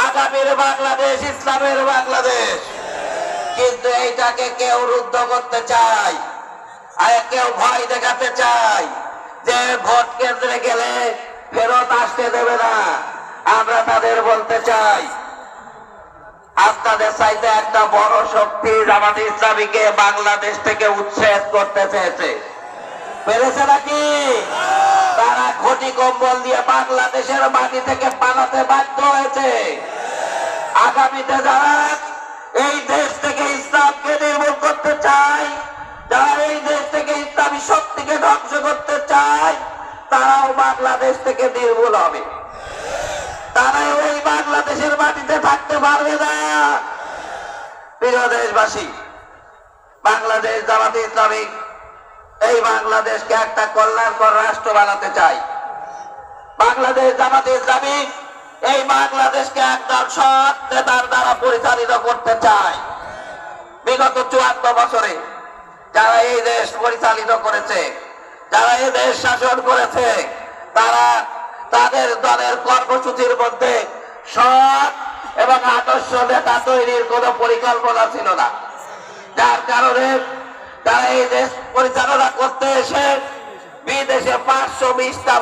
আগামীর বাংলাদেশ ইসলামের বাংলাদেশ। কিন্তু এইটাকে কেউ রুদ্ধ করতে চায়, আর কেউ ভয় দেখাতে চায় যে ভোট কেন্দ্রে গেলে ফেরত আসতে দেবে না। আমরা তাদের বলতে চাই, আপনাদের চাইতে একটা বড় শক্তি জামাতে ইসলামীকে বাংলাদেশ থেকে উচ্ছেদ করতে চেয়েছে। পেরেছে নাকি? তারা ঘটি কম্বল দিয়ে বাংলাদেশের মাটি থেকে পালাতে বাধ্য হয়েছে। আগামীতে যারা এই দেশ থেকে ইসলামকে নির্মূল করতে চায়, যারা এই দেশ থেকে ইসলামী শক্তিকে ধ্বংস করতে চায়, তারাও বাংলাদেশ থেকে নির্মূল হবে। তারা ওই বাংলাদেশের মাটিতে থাকতে পারবে না। প্রিয় দেশবাসী, বাংলাদেশ জামাতে ইসলামী এই বাংলাদেশকে একটা কল্যাণকর রাষ্ট্র বানাতে চায়। বাংলাদেশ জামাতে ইসলামী এই বাংলাদেশকে একদম সৎ নেতার দ্বারা পরিচালিত করতে চায়। বিগত 54 বছরে যারা এই দেশ পরিচালিত করেছে, যারা এই দেশ শাসন করেছে, তারা তাদের দলের কর্মসূচির মধ্যে সৎ এবং আদর্শ নেতা তৈরির কোন পরিকল্পনা ছিল না। যার কারণে তারা এই দেশ পরিচালনা করতে এসে বিদেশে 520টা